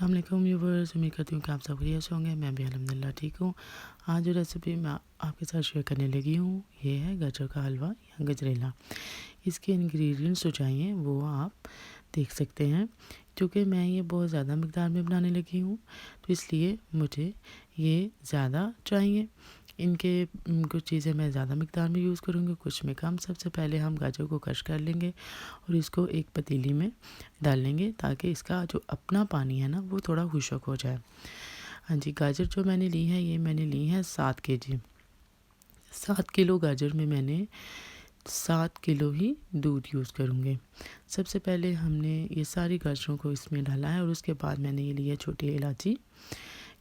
अस्सलाम वालेकुम व्यूवर्स, उम्मीद करती हूँ कि आप सब खैरियत से होंगे। मैं भी अल्हम्दुलिल्लाह ठीक हूँ। आज जो रेसिपी मैं आपके साथ शेयर करने लगी हूँ ये है गाजर का हलवा या गजरेला। इसके इंग्रेडिएंट्स जो चाहिए वो आप देख सकते हैं। क्योंकि मैं ये बहुत ज़्यादा मिक़दार में बनाने लगी हूँ तो इसलिए मुझे ये ज़्यादा चाहिए। इनके कुछ चीज़ें मैं ज़्यादा मिक़दार में यूज़ करूँगी, कुछ में कम। सबसे पहले हम गाजर को क्रश कर लेंगे और इसको एक पतीली में डाल लेंगे ताकि इसका जो अपना पानी है ना वो थोड़ा खुश्क हो जाए। हाँ जी, गाजर जो मैंने ली है ये मैंने ली है 7 केजी। 7 किलो गाजर में मैंने 7 किलो ही दूध यूज़ करूँगी। सबसे पहले हमने ये सारी गाजरों को इसमें डाला है और उसके बाद मैंने ये लिया छोटी इलायची।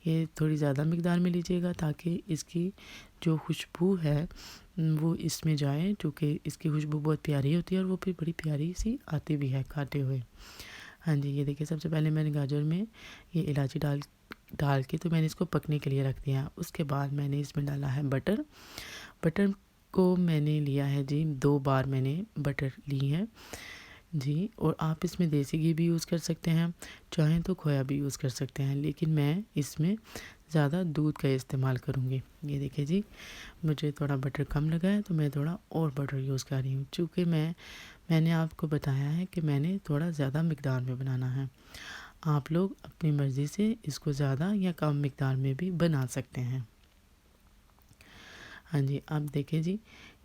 ये थोड़ी ज़्यादा मिक़दार में लीजिएगा ताकि इसकी जो खुशबू है वो इसमें जाए, क्योंकि इसकी खुशबू बहुत प्यारी होती है और वो भी बड़ी प्यारी सी आती भी है काटे हुए। हाँ जी, ये देखिए सबसे पहले मैंने गाजर में ये इलायची डाल के तो मैंने इसको पकने के लिए रख दिया। उसके बाद मैंने इसमें डाला है बटर। बटर को मैंने लिया है जी 2 बार मैंने बटर ली है जी। और आप इसमें देसी घी भी यूज़ कर सकते हैं, चाहें तो खोया भी यूज़ कर सकते हैं, लेकिन मैं इसमें ज़्यादा दूध का इस्तेमाल करूँगी। ये देखिए जी, मुझे थोड़ा बटर कम लगा है तो मैं थोड़ा और बटर यूज़ कर रही हूँ, चूँकि मैंने आपको बताया है कि मैंने थोड़ा ज़्यादा मिक़दार में बनाना है। आप लोग अपनी मर्ज़ी से इसको ज़्यादा या कम मिक़दार में भी बना सकते हैं। हाँ जी, अब देखिए जी,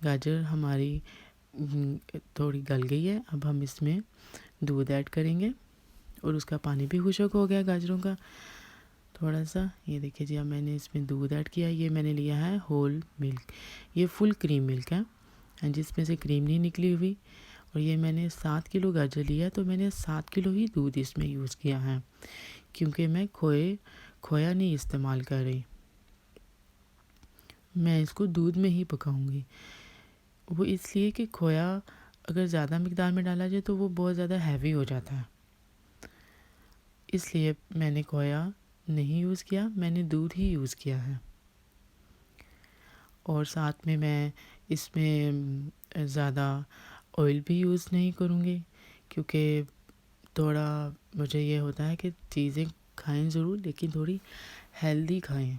गाजर हमारी थोड़ी गल गई है। अब हम इसमें दूध ऐड करेंगे और उसका पानी भी खुश्क हो गया गाजरों का थोड़ा सा। ये देखिए जी, अब मैंने इसमें दूध ऐड किया। ये मैंने लिया है होल मिल्क, ये फुल क्रीम मिल्क है जिसमें से क्रीम नहीं निकली हुई। और ये मैंने 7 किलो गाजर लिया तो मैंने 7 किलो ही दूध इसमें यूज़ किया है, क्योंकि मैं खोया नहीं इस्तेमाल कर रही। मैं इसको दूध में ही पकाऊंगी। वो इसलिए कि खोया अगर ज़्यादा मिक़दार में डाला जाए तो वो बहुत ज़्यादा हैवी हो जाता है, इसलिए मैंने खोया नहीं यूज़ किया, मैंने दूध ही यूज़ किया है। और साथ में मैं इसमें ज़्यादा ऑयल भी यूज़ नहीं करूँगी, क्योंकि थोड़ा मुझे ये होता है कि चीज़ें खाएं ज़रूर लेकिन थोड़ी हेल्दी खाएं।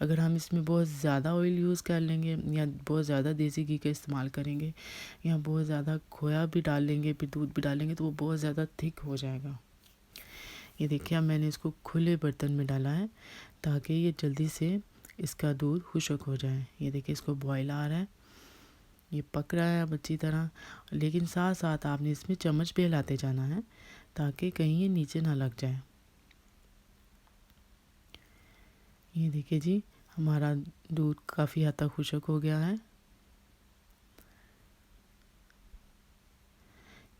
अगर हम इसमें बहुत ज़्यादा ऑयल यूज़ कर लेंगे या बहुत ज़्यादा देसी घी का इस्तेमाल करेंगे या बहुत ज़्यादा खोया भी डाल लेंगे फिर दूध भी डालेंगे तो वो बहुत ज़्यादा थिक हो जाएगा। ये देखिए, अब मैंने इसको खुले बर्तन में डाला है ताकि ये जल्दी से इसका दूध खुश्क हो जाए। ये देखिए, इसको बॉयल आ रहा है, ये पक रहा है अब अच्छी तरह, लेकिन साथ साथ आपने इसमें चम्मच भी हिलाते जाना है ताकि कहीं ये नीचे ना लग जाए। ये देखिए जी, हमारा दूध काफ़ी हद तक खुश्क हो गया है।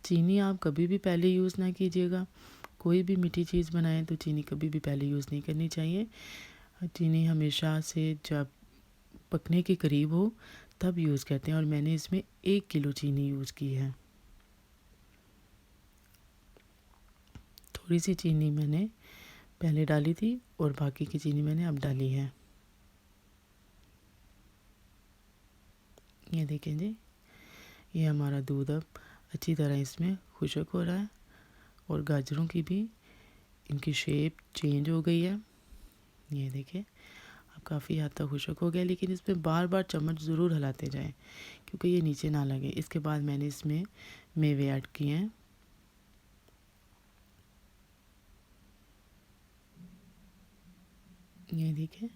चीनी आप कभी भी पहले यूज़ ना कीजिएगा। कोई भी मीठी चीज़ बनाएं तो चीनी कभी भी पहले यूज़ नहीं करनी चाहिए। चीनी हमेशा से जब पकने के करीब हो तब यूज़ करते हैं, और मैंने इसमें 1 किलो चीनी यूज़ की है। थोड़ी सी चीनी मैंने पहले डाली थी और बाकी की चीनी मैंने अब डाली है। ये देखें जी, ये हमारा दूध अब अच्छी तरह इसमें खुश्क हो रहा है और गाजरों की भी इनकी शेप चेंज हो गई है। ये देखिए, अब काफ़ी हद तक खुश्क हो गया, लेकिन इसमें बार बार चम्मच ज़रूर हिलाते जाएं क्योंकि ये नीचे ना लगे। इसके बाद मैंने इसमें मेवे ऐड किए हैं। ये देखिए,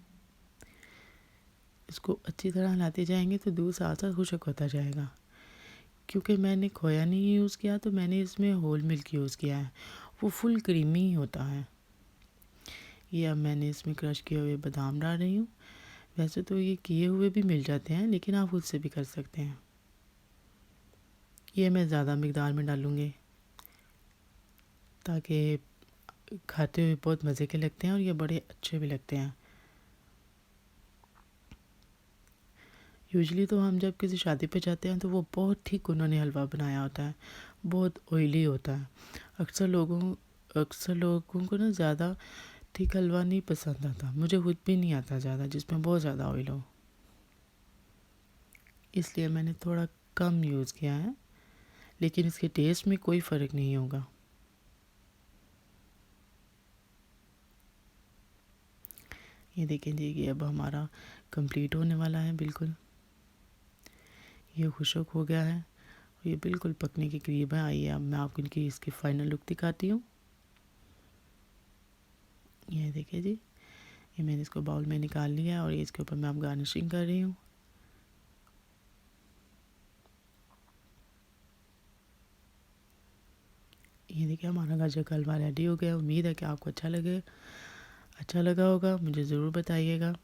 इसको अच्छी तरह हिलाते जाएंगे तो दूध साथ साथ खुश्क होता जाएगा। क्योंकि मैंने खोया नहीं यूज़ किया तो मैंने इसमें होल मिल्क यूज़ किया है, वो फुल क्रीमी ही होता है। ये अब मैंने इसमें क्रश किए हुए बादाम डाल रही हूँ। वैसे तो ये किए हुए भी मिल जाते हैं, लेकिन आप खुद से भी कर सकते हैं। ये मैं ज़्यादा मिक़दार में डालूँगी ताकि खाते हुए बहुत मज़े के लगते हैं और ये बड़े अच्छे भी लगते हैं। यूजुअली तो हम जब किसी शादी पे जाते हैं तो वो बहुत ठीक उन्होंने हलवा बनाया होता है, बहुत ऑयली होता है। अक्सर लोगों को ना ज़्यादा थिक हलवा नहीं पसंद आता, मुझे खुद भी नहीं आता ज़्यादा जिसमें बहुत ज़्यादा ऑयल हो, इसलिए मैंने थोड़ा कम यूज़ किया है, लेकिन इसके टेस्ट में कोई फ़र्क नहीं होगा। ये देखें जी, ये अब हमारा कंप्लीट होने वाला है। बिल्कुल ये खुशक हो गया है और ये बिल्कुल पकने के करीब है। आइए अब मैं आपको इनकी इसकी फ़ाइनल लुक दिखाती हूँ। ये देखिए जी, ये मैंने इसको बाउल में निकाल लिया और इसके ऊपर मैं अब गार्निशिंग कर रही हूँ। ये देखिए हमारा गाजर का हलवा रेडी हो गया। उम्मीद है कि आपको अच्छा लगा होगा। मुझे ज़रूर बताइएगा।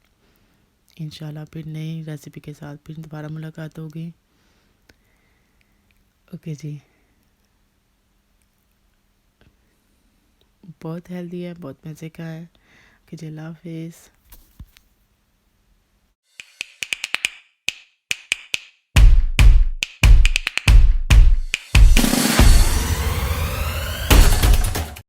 इंशाल्लाह फिर नई रेसिपी के साथ फिर दोबारा मुलाकात होगी। ओके जी, बहुत हेल्दी है, बहुत मज़े का है। कि अल्लाह हाफिज़।